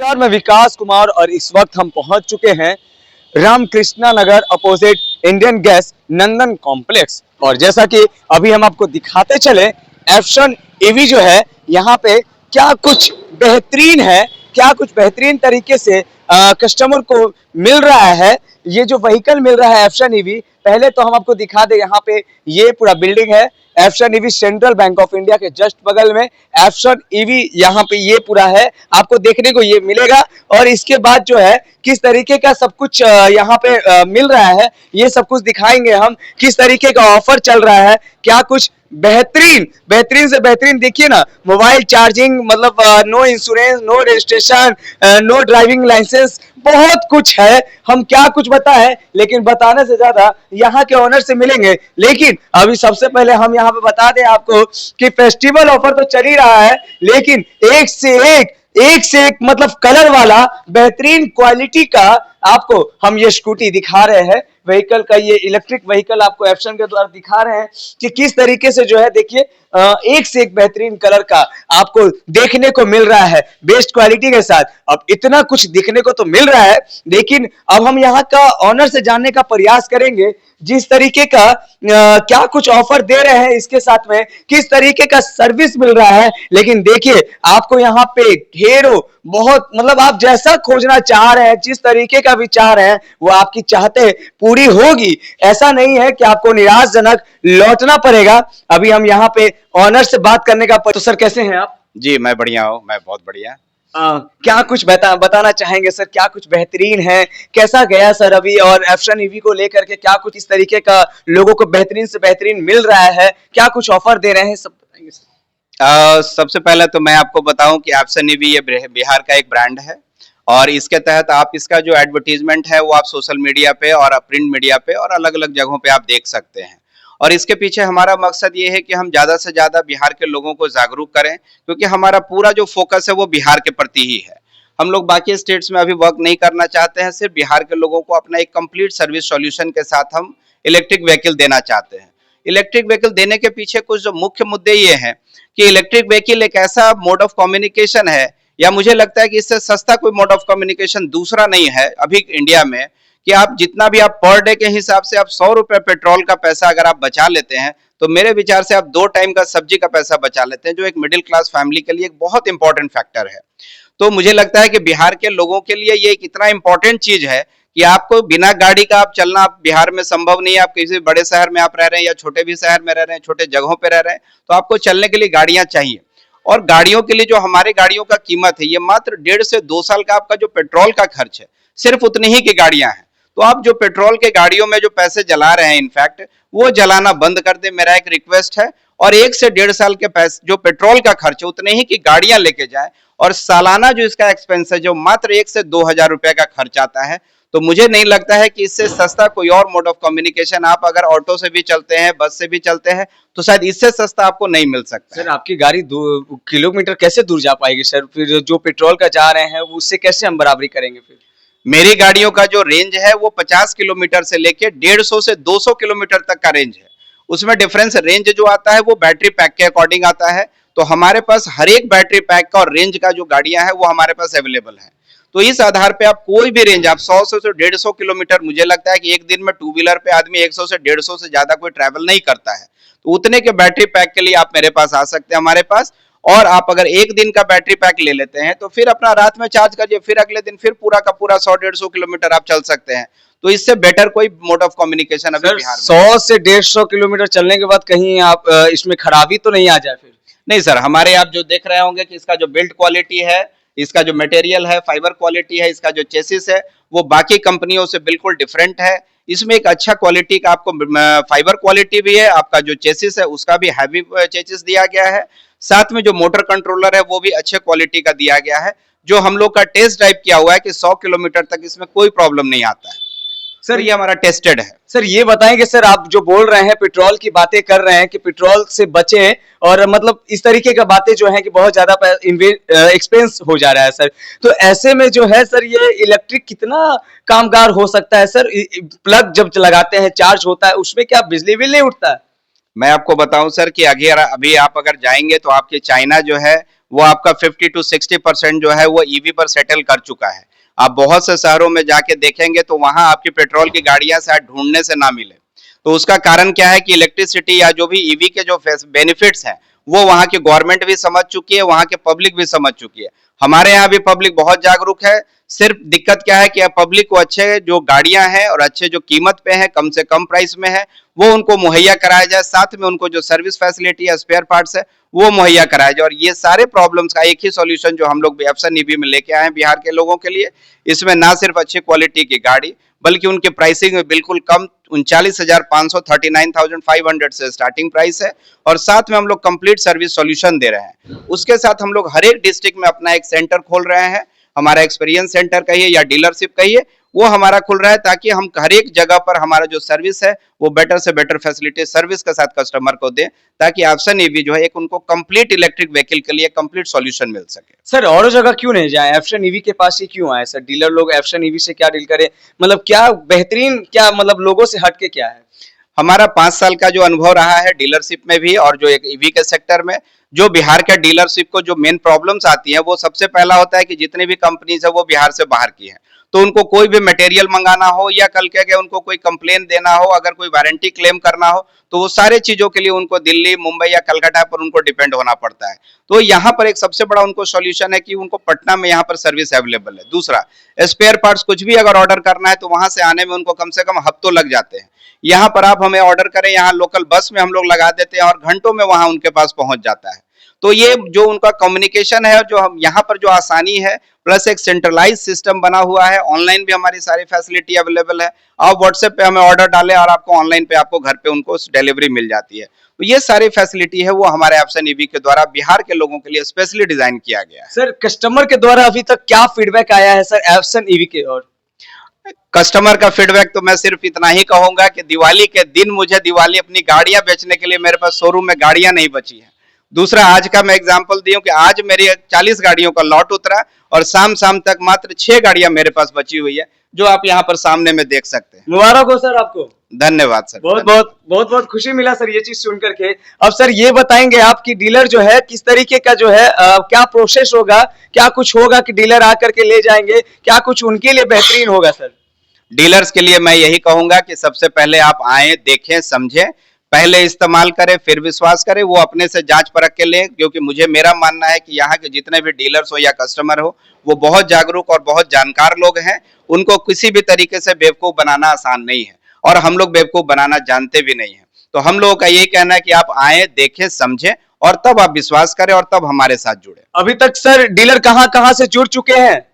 नमस्कार, मैं विकास कुमार और इस वक्त हम पहुंच चुके हैं रामकृष्णा नगर अपोजिट इंडियन गैस नंदन कॉम्प्लेक्स। और जैसा कि अभी हम आपको दिखाते चले, एफ्शन ईवी जो है यहाँ पे क्या कुछ बेहतरीन है, क्या कुछ बेहतरीन तरीके से कस्टमर को मिल रहा है। ये जो व्हीकल मिल रहा है एफ्शन ईवी, पहले तो हम आपको दिखा दें, यहाँ पे ये पूरा बिल्डिंग है एफ्शन ईवी सेंट्रल बैंक ऑफ इंडिया के जस्ट बगल में एफ्शन ईवी यहाँ पे ये पूरा है, आपको देखने को ये मिलेगा। और इसके बाद जो है किस तरीके का सब कुछ यहाँ पे मिल रहा है, ये सब कुछ दिखाएंगे हम। किस तरीके का ऑफर चल रहा है, क्या कुछ बेहतरीन बेहतरीन से बेहतरीन। देखिए ना, मोबाइल चार्जिंग, मतलब no insurance, no registration, no driving licence, बहुत कुछ है। हम क्या कुछ बताएं, लेकिन बताने से ज्यादा यहाँ के ओनर से मिलेंगे। लेकिन अभी सबसे पहले हम यहाँ पे बता दें आपको कि फेस्टिवल ऑफर तो चल ही रहा है, लेकिन एक से एक मतलब कलर वाला बेहतरीन क्वालिटी का आपको हम ये स्कूटी दिखा रहे हैं। व्हीकल का ये इलेक्ट्रिक व्हीकल आपको एप्शन के द्वारा दिखा रहे हैं कि किस तरीके से जो है, देखिए एक से एक बेहतरीन कलर का आपको देखने को मिल रहा है बेस्ट क्वालिटी के साथ। अब इतना कुछ देखने को तो मिल रहा है, लेकिन अब हम यहाँ का ऑनर से जानने का प्रयास करेंगे जिस तरीके का क्या कुछ ऑफर दे रहे हैं, इसके साथ में किस तरीके का सर्विस मिल रहा है। लेकिन देखिए, आपको यहाँ पे ढेरों बहुत, मतलब आप जैसा खोजना चाह रहे हैं, जिस तरीके का भी चाह रहे हैं, वो आपकी चाहते पूरी होगी। ऐसा नहीं है कि आपको निराशजनक लौटना पड़ेगा। अभी हम यहाँ पे ऑनर से बात करने का। तो सर, कैसे हैं आप? जी मैं बढ़िया हूँ, मैं बहुत बढ़िया। क्या कुछ बताना चाहेंगे सर, क्या कुछ बेहतरीन है, कैसा गया सर अभी, और एफ्शन ईवी को लेकर के क्या कुछ इस तरीके का लोगों को बेहतरीन से बेहतरीन मिल रहा है, क्या कुछ ऑफर दे रहे हैं, सब बताइए सर। सबसे पहले तो मैं आपको बताऊं कि एप्सन ईवी ये बिहार का एक ब्रांड है और इसके तहत आप इसका जो एडवर्टीजमेंट है वो आप सोशल मीडिया पे और प्रिंट मीडिया पे और अलग अलग जगहों पे आप देख सकते हैं। और इसके पीछे हमारा मकसद ये है कि हम ज़्यादा से ज़्यादा बिहार के लोगों को जागरूक करें, क्योंकि हमारा पूरा जो फोकस है वो बिहार के प्रति ही है। हम लोग बाकी स्टेट्स में अभी वर्क नहीं करना चाहते हैं, सिर्फ बिहार के लोगों को अपना एक कंप्लीट सर्विस सॉल्यूशन के साथ हम इलेक्ट्रिक व्हीकल देना चाहते हैं। इलेक्ट्रिक व्हीकल देने के पीछे कुछ जो मुख्य मुद्दे ये हैं कि इलेक्ट्रिक व्हीकल एक ऐसा मोड ऑफ कम्युनिकेशन है, या मुझे लगता है कि इससे सस्ता कोई मोड ऑफ कम्युनिकेशन दूसरा नहीं है अभी इंडिया में, कि आप जितना भी आप पर डे के हिसाब से आप 100 रुपए पेट्रोल का पैसा अगर आप बचा लेते हैं, तो मेरे विचार से आप 2 टाइम का सब्जी का पैसा बचा लेते हैं, जो एक मिडिल क्लास फैमिली के लिए एक बहुत इंपॉर्टेंट फैक्टर है। तो मुझे लगता है कि बिहार के लोगों के लिए ये एक इतना इंपॉर्टेंट चीज है कि आपको बिना गाड़ी का आप चलना आप बिहार में संभव नहीं है। आप किसी बड़े शहर में आप रह रहे हैं या छोटे भी शहर में रह रहे हैं, छोटे जगहों पे रह रहे हैं, तो आपको चलने के लिए गाड़ियां चाहिए। और गाड़ियों के लिए जो हमारे गाड़ियों का कीमत है, ये मात्र 1.5 से 2 साल का आपका जो पेट्रोल का खर्च है, सिर्फ उतनी ही की गाड़ियां हैं। तो आप जो पेट्रोल के गाड़ियों में जो पैसे जला रहे हैं, इनफैक्ट वो जलाना बंद कर दे, मेरा एक रिक्वेस्ट है। और 1 से 1.5 साल के पैसे जो पेट्रोल का खर्च है, उतने ही की गाड़ियां लेके जाए। और सालाना जो इसका एक्सपेंस है, जो मात्र 1 से 2 हजार रुपए का खर्च आता है, तो मुझे नहीं लगता है कि इससे सस्ता कोई और मोड ऑफ कम्युनिकेशन, आप अगर ऑटो से भी चलते हैं, बस से भी चलते हैं, तो शायद इससे सस्ता आपको नहीं मिल सकता। सर, आपकी गाड़ी 2 किलोमीटर कैसे दूर जा पाएगी सर? फिर जो पेट्रोल का जा रहे हैं उससे कैसे हम बराबरी करेंगे? फिर मेरी गाड़ियों का जो रेंज है वो 50 किलोमीटर से लेके 150 से 200 किलोमीटर तक का रेंज है। उसमें डिफरेंस रेंज जो आता है वो बैटरी पैक के अकॉर्डिंग आता है। तो हमारे पास हर एक बैटरी पैक का और रेंज का जो गाड़ियां हैं वो हमारे पास अवेलेबल है। तो इस आधार पे आप कोई भी रेंज, आप 100 से 150 किलोमीटर, मुझे लगता है कि एक दिन में 2 व्हीलर पे आदमी 100 से 150 से ज्यादा कोई ट्रैवल नहीं करता है, तो उतने के बैटरी पैक के लिए आप मेरे पास आ सकते हैं, हमारे पास। और आप अगर एक दिन का बैटरी पैक ले लेते हैं, तो फिर अपना रात में चार्ज करिए, फिर अगले दिन फिर पूरा का पूरा 100-150 किलोमीटर आप चल सकते हैं। तो इससे बेटर कोई मोड ऑफ कम्युनिकेशन अभी बिहार में 100 से 150 किलोमीटर चलने के बाद कहीं आप इसमें खराबी तो नहीं आ जाए? फिर नहीं सर, हमारे आप जो देख रहे होंगे कि इसका जो बिल्ड क्वालिटी है, इसका जो मटेरियल है, फाइबर क्वालिटी है, इसका जो चेसिस है, वो बाकी कंपनियों से बिल्कुल डिफरेंट है। इसमें एक अच्छा क्वालिटी का आपको फाइबर क्वालिटी भी है, आपका जो चेसिस है उसका भी हैवी चेसिस दिया गया है, साथ में जो मोटर कंट्रोलर है वो भी अच्छे क्वालिटी का दिया गया है, जो हम लोग का टेस्ट ड्राइव किया हुआ है कि 100 किलोमीटर तक इसमें कोई प्रॉब्लम नहीं आता है। सर ये हमारा टेस्टेड है। सर, ये बताएंगे सर, आप जो बोल रहे हैं, पेट्रोल की बातें कर रहे हैं कि पेट्रोल से बचें, और मतलब इस तरीके का बातें जो है कि बहुत ज्यादा एक्सपेंस हो जा रहा है सर, तो ऐसे में जो है सर, ये इलेक्ट्रिक कितना कामगार हो सकता है सर? प्लग जब लगाते हैं, चार्ज होता है, उसमें क्या बिजली बिल नहीं उठता है? मैं आपको बताऊं सर कि अगर अभी आप अगर जाएंगे तो आपके चाइना जो है वो आपका 50 to 60% जो है वो ईवी पर सेटल कर चुका है। आप बहुत से शहरों में जाके देखेंगे तो वहां आपकी पेट्रोल की गाड़ियां शायद ढूंढने से ना मिले। तो उसका कारण क्या है कि इलेक्ट्रिसिटी या जो भी ईवी के जो बेनिफिट्स हैं वो वहां की गवर्नमेंट भी समझ चुकी है, वहां के पब्लिक भी समझ चुकी है। हमारे यहाँ भी पब्लिक बहुत जागरूक है। सिर्फ दिक्कत क्या है कि पब्लिक को अच्छे जो गाड़ियां हैं और अच्छे जो कीमत पे है, कम से कम प्राइस में है, वो उनको मुहैया कराया जाए। साथ में उनको जो सर्विस फैसिलिटी या स्पेयर पार्ट्स है वो मुहैया कराया जाए। और ये सारे प्रॉब्लम्स का एक ही सॉल्यूशन जो हम लोग एफसन ईवी में लेके आए हैं बिहार के लोगों के लिए, इसमें ना सिर्फ अच्छी क्वालिटी की गाड़ी बल्कि उनके प्राइसिंग में बिल्कुल कम 39,500 39,500 से स्टार्टिंग प्राइस है। और साथ में हम लोग कंप्लीट सर्विस सॉल्यूशन दे रहे हैं। उसके साथ हम लोग हर एक डिस्ट्रिक्ट में अपना एक सेंटर खोल रहे हैं। हमारा एक्सपीरियंस सेंटर कहिए या डीलरशिप कहिए, वो हमारा खुल रहा है ताकि हम हर एक जगह पर हमारा जो सर्विस है वो बेटर से बेटर फैसिलिटी सर्विस के साथ कस्टमर को दें, ताकि एफसन ईवी जो है एक उनको कंप्लीट इलेक्ट्रिक व्हीकल के लिए कंप्लीट सॉल्यूशन मिल सके। सर और जगह क्यों नहीं जाए, एफशन ईवी के पास ही क्यों आए सर? डीलर लोग एफशन ईवी से क्या डील करें, मतलब क्या बेहतरीन, क्या मतलब लोगों से हटके क्या है? हमारा 5 साल का जो अनुभव रहा है डीलरशिप में भी और जो एक ईवी के सेक्टर में, जो बिहार के डीलरशिप को जो मेन प्रॉब्लम्स आती है वो सबसे पहला होता है कि जितने भी कंपनीज है वो बिहार से बाहर की है। तो उनको कोई भी मटेरियल मंगाना हो या कल के उनको कोई कंप्लेन देना हो, अगर कोई वारंटी क्लेम करना हो, तो वो सारे चीजों के लिए उनको दिल्ली, मुंबई या कलकत्ता पर उनको डिपेंड होना पड़ता है। तो यहाँ पर एक सबसे बड़ा उनको सॉल्यूशन है कि उनको पटना में यहाँ पर सर्विस अवेलेबल है। दूसरा, स्पेयर पार्ट्स कुछ भी अगर ऑर्डर करना है तो वहां से आने में उनको कम से कम हफ्तों लग जाते हैं। यहाँ पर आप हमें ऑर्डर करें, यहाँ लोकल बस में हम लोग लगा देते हैं और घंटों में वहां उनके पास पहुंच जाता है। तो ये जो उनका कम्युनिकेशन है, जो हम यहाँ पर जो आसानी है, प्लस एक सेंट्रलाइज सिस्टम बना हुआ है, ऑनलाइन भी हमारी सारी फैसिलिटी अवेलेबल है। आप व्हाट्सएप पे हमें ऑर्डर डालें और आपको ऑनलाइन पे आपको घर पे उनको डिलीवरी मिल जाती है। तो ये सारी फैसिलिटी है वो हमारे एफसन ईवी के द्वारा बिहार के लोगों के लिए स्पेशली डिजाइन किया गया है। सर कस्टमर के द्वारा अभी तक क्या फीडबैक आया है सर एफसन ईवी के? और कस्टमर का फीडबैक तो मैं सिर्फ इतना ही कहूंगा कि दिवाली के दिन मुझे दिवाली अपनी गाड़ियां बेचने के लिए मेरे पास शोरूम में गाड़ियां नहीं बची है। दूसरा, आज का मैं एग्जांपल दी हूं कि आज मेरी 40 गाड़ियों का लॉट उतरा और शाम तक मात्र 6 गाड़ियां मेरे पास बची हुई है, जो आप यहाँ पर सामने में देख सकते हैं। मुबारक हो सर आपको। धन्यवाद सर। बहुत खुशी मिला सर ये चीज सुन करके। अब सर ये बताएंगे आप कि डीलर जो है किस तरीके का जो है क्या प्रोसेस होगा, क्या कुछ होगा कि डीलर आकर के ले जाएंगे, क्या कुछ उनके लिए बेहतरीन होगा सर? डीलर्स के लिए मैं यही कहूंगा कि सबसे पहले आप आए, देखें, समझें, पहले इस्तेमाल करें, फिर विश्वास करें। वो अपने से जांच परख के लें, क्योंकि मुझे मेरा मानना है कि यहाँ के जितने भी डीलर्स हो या कस्टमर हो, वो बहुत जागरूक और बहुत जानकार लोग हैं। उनको किसी भी तरीके से बेवकूफ बनाना आसान नहीं है और हम लोग बेवकूफ बनाना जानते भी नहीं है। तो हम लोगों का यही कहना है कि आप आए, देखें, समझें और तब आप विश्वास करें और तब हमारे साथ जुड़े। अभी तक सर डीलर कहाँ कहाँ से जुड़ चुके हैं?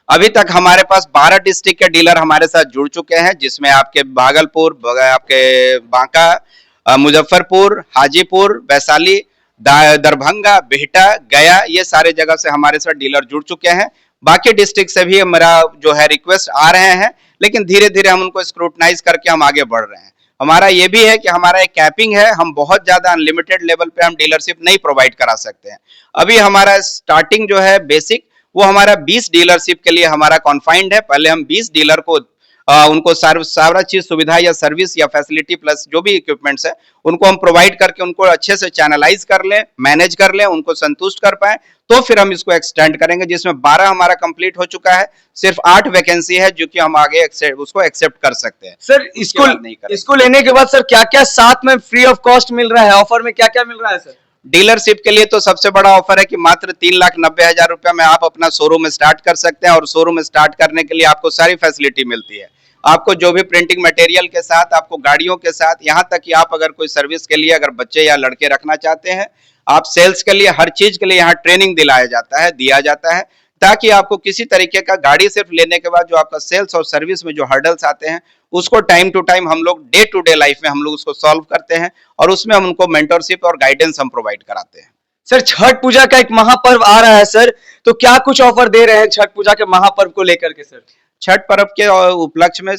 अभी तक हमारे पास 12 डिस्ट्रिक्ट के डीलर हमारे साथ जुड़ चुके हैं, जिसमें आपके भागलपुर, आपके बांका, मुजफ्फरपुर, हाजीपुर, वैशाली, दरभंगा, बिहटा, गया, ये सारे जगह से हमारे साथ डीलर जुड़ चुके हैं। बाकी डिस्ट्रिक्ट से भी मेरा जो है रिक्वेस्ट आ रहे हैं, लेकिन धीरे धीरे हम उनको स्क्रूटनाइज करके हम आगे बढ़ रहे हैं। हमारा ये भी है कि हमारा एक कैपिंग है, हम बहुत ज्यादा अनलिमिटेड लेवल पे हम डीलरशिप नहीं प्रोवाइड करा सकते हैं। अभी हमारा स्टार्टिंग जो है बेसिक, वो हमारा 20 डीलरशिप के लिए हमारा कॉन्फाइंड है। पहले हम 20 डीलर को उनको सारा चीज सुविधा या सर्विस या फैसिलिटी प्लस जो भी इक्विपमेंट्स है उनको हम प्रोवाइड करके उनको अच्छे से चैनलाइज कर लें, मैनेज कर लें, उनको संतुष्ट कर पाए, तो फिर हम इसको एक्सटेंड करेंगे, जिसमें 12 हमारा कंप्लीट हो चुका है। सिर्फ 8 वैकेंसी है जो कि हम आगे उसको एक्सेप्ट कर सकते हैं। सर इसको लेने के बाद सर क्या क्या साथ में फ्री ऑफ कॉस्ट मिल रहा है, ऑफर में क्या क्या मिल रहा है सर? डीलरशिप के लिए तो सबसे बड़ा ऑफर है कि मात्र 3,90,000 रुपया में आप अपना शोरूम स्टार्ट कर सकते हैं। और शोरूम स्टार्ट करने के लिए आपको सारी फैसिलिटी मिलती है। आपको जो भी प्रिंटिंग मटेरियल के साथ, आपको गाड़ियों के साथ, यहाँ तक कि आप अगर कोई सर्विस के लिए अगर बच्चे या लड़के रखना चाहते हैं, आप सेल्स के लिए, हर चीज के लिए यहाँ ट्रेनिंग दिया जाता है, ताकि आपको किसी तरीके का गाड़ी सिर्फ लेने के बाद जो आपका सेल्स और सर्विस में जो हर्डल्स आते हैं उसको टाइम टू टाइम हम लोग डे टू डे लाइफ में हम लोग उसको सॉल्व करते हैं और उसमें हम उनको मेंटरशिप और गाइडेंस हम प्रोवाइड कराते हैं। सर छठ पूजा का एक महापर्व आ रहा है सर, तो क्या कुछ ऑफर दे रहे हैं छठ पूजा के महापर्व को लेकर के सर? छठ पर्व के उपलक्ष्य में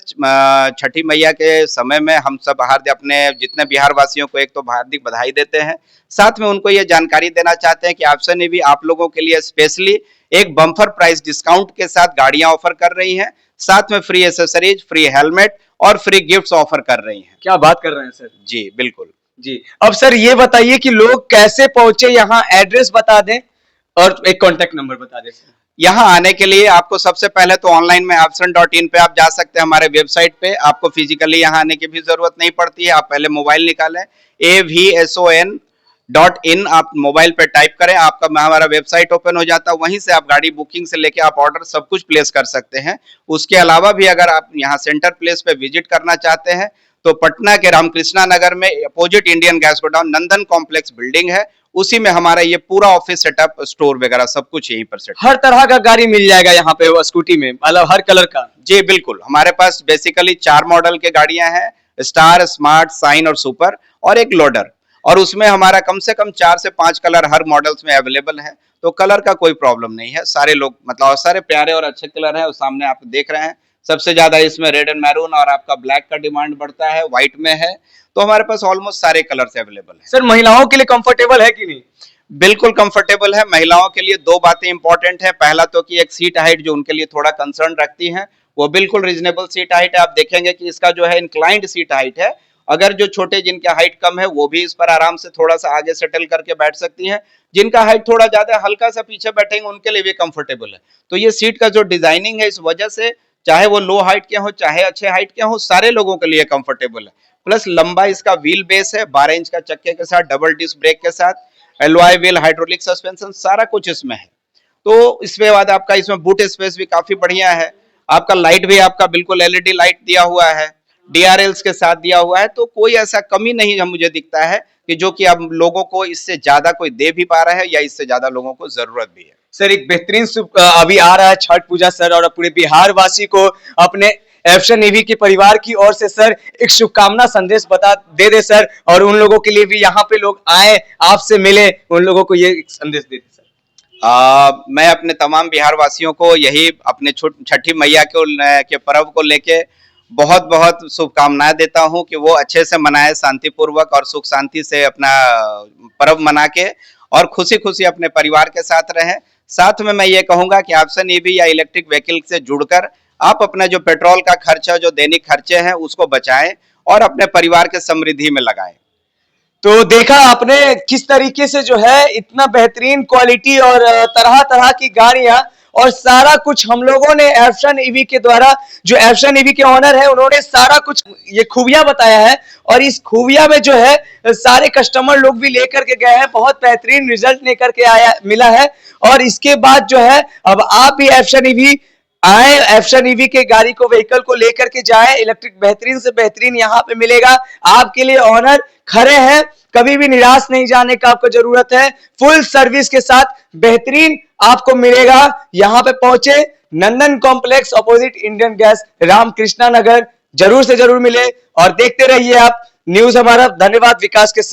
छठी मैया के समय में हम सब अपने जितने बिहार वासियों को एक तो हार्दिक बधाई देते हैं, साथ में उनको ये जानकारी देना चाहते हैं कि एफसन ईवी आप लोगों के लिए स्पेशली एक बम्पर प्राइस डिस्काउंट के साथ गाड़ियां ऑफर कर रही हैं, साथ में फ्री एसेसरीज, फ्री हेलमेट और फ्री गिफ्ट्स ऑफर कर रही हैं। क्या बात कर रहे हैं सर? जी बिल्कुल। जी अब सर ये बताइए कि लोग कैसे पहुंचे यहाँ, एड्रेस बता दें। और एक कॉन्टेक्ट नंबर बता दें सर। यहाँ आने के लिए आपको सबसे पहले तो ऑनलाइन में afson.in पे आप जा सकते हैं, हमारे वेबसाइट पे। आपको फिजिकली यहाँ आने की भी जरूरत नहीं पड़ती है, आप पहले मोबाइल निकालें, avson.in आप मोबाइल पे टाइप करें, आपका हमारा वेबसाइट ओपन हो जाता है। वहीं से आप गाड़ी बुकिंग से लेके आप ऑर्डर सब कुछ प्लेस कर सकते हैं। उसके अलावा भी अगर आप यहाँ सेंटर प्लेस पे विजिट करना चाहते हैं तो पटना के रामकृष्णा नगर में अपोजिट इंडियन गैस गोडाउन नंदन कॉम्प्लेक्स बिल्डिंग है, उसी में हमारा ये पूरा ऑफिस सेटअप, स्टोर वगैरह सब कुछ यहीं पर सेट। हर तरह का गाड़ी मिल जाएगा यहाँ पे वो स्कूटी में, मतलब हर कलर का? जी बिल्कुल, हमारे पास बेसिकली 4 मॉडल के गाड़ियां हैं, स्टार, स्मार्ट, साइन और सुपर, और एक लोडर। और उसमें हमारा कम से कम 4 से 5 कलर हर मॉडल्स में अवेलेबल है, तो कलर का कोई प्रॉब्लम नहीं है। सारे लोग मतलब सारे प्यारे और अच्छे कलर हैं, और सामने आप देख रहे हैं सबसे ज्यादा इसमें रेड एंड मैरून और आपका ब्लैक का डिमांड बढ़ता है, व्हाइट में है, तो हमारे पास ऑलमोस्ट सारे कलर्स अवेलेबल है। सर महिलाओं के लिए कंफर्टेबल है कि नहीं? बिल्कुल कंफर्टेबल है। महिलाओं के लिए 2 बातें इंपॉर्टेंट है। पहला तो कि एक सीट हाइट जो उनके लिए थोड़ा कंसर्न रखती है, वो बिल्कुल रीजनेबल सीट हाइट है। आप देखेंगे कि इसका जो है इंक्लाइंड सीट हाइट है, अगर जो छोटे जिनके हाइट कम है वो भी इस पर आराम से थोड़ा सा आगे सेटल करके बैठ सकती हैं। जिनका हाइट थोड़ा ज्यादा हल्का सा पीछे बैठेंगे उनके लिए भी कंफर्टेबल है। तो ये सीट का जो डिजाइनिंग है, इस वजह से चाहे वो लो हाइट के हो चाहे अच्छे हाइट के हो, सारे लोगों के लिए कंफर्टेबल है। प्लस लंबा इसका व्हील बेस है, 12 इंच का चक्के के साथ, डबल डिस्क ब्रेक के साथ, एलॉय व्हील, हाइड्रोलिक सस्पेंशन, सारा कुछ इसमें है। तो इसके बाद आपका इसमें बूट स्पेस भी काफी बढ़िया है। आपका लाइट भी आपका बिल्कुल एलईडी लाइट दिया हुआ है, डीआरएल्स के साथ दिया हुआ है, तो कोई ऐसा कमी नहीं है मुझे दिखता है कि जो कि अब लोगों को इससे ज्यादा कोई दे भी पा रहा है या इससे ज्यादा लोगों को जरूरत भी है। सर एक बेहतरीन अभी आ रहा है छठ पूजा सर, और पूरे बिहार वासी को अपने एफशन ईवी के परिवार की ओर से सर एक शुभकामना संदेश दे दे सर, और उन लोगों के लिए भी यहाँ पे लोग आए आपसे मिले, उन लोगों को ये एक संदेश दे दे सर। मैं अपने तमाम बिहार वासियों को यही अपने छठी मैया के पर्व को लेके बहुत बहुत शुभकामनाएं देता हूं कि वो अच्छे से मनाए, शांतिपूर्वक और सुख शांति से अपना पर्व मना के और खुशी खुशी अपने परिवार के साथ रहें। साथ में मैं ये कहूंगा कि ऑप्शन ईवी या इलेक्ट्रिक व्हीकल से जुड़कर आप अपना जो पेट्रोल का खर्चा, जो दैनिक खर्चे हैं, उसको बचाएं और अपने परिवार के समृद्धि में लगाएं। तो देखा आपने किस तरीके से जो है इतना बेहतरीन क्वालिटी और तरह तरह की गाड़ियां और सारा कुछ हम लोगों ने एफशन ईवी के द्वारा, जो एफशन ईवी के ऑनर है उन्होंने सारा कुछ ये खूबियां बताया है, और इस खूबियां में जो है सारे कस्टमर लोग भी लेकर के गए हैं, बहुत बेहतरीन रिजल्ट लेकर के आया मिला है। और इसके बाद जो है अब आप भी एफशन ईवी आए, एफशन ईवी के गाड़ी को, व्हीकल को लेकर के जाए, इलेक्ट्रिक बेहतरीन से बेहतरीन यहाँ पे मिलेगा आपके लिए। ऑनर खड़े हैं, कभी भी निराश नहीं जाने का आपको जरूरत है, फुल सर्विस के साथ बेहतरीन आपको मिलेगा। यहाँ पे पहुंचे, Nandan complex opposite Indian gas, Ramakrishna Nagar, जरूर से जरूर मिले और देखते रहिए आप न्यूज हमारा। धन्यवाद विकास के साथ।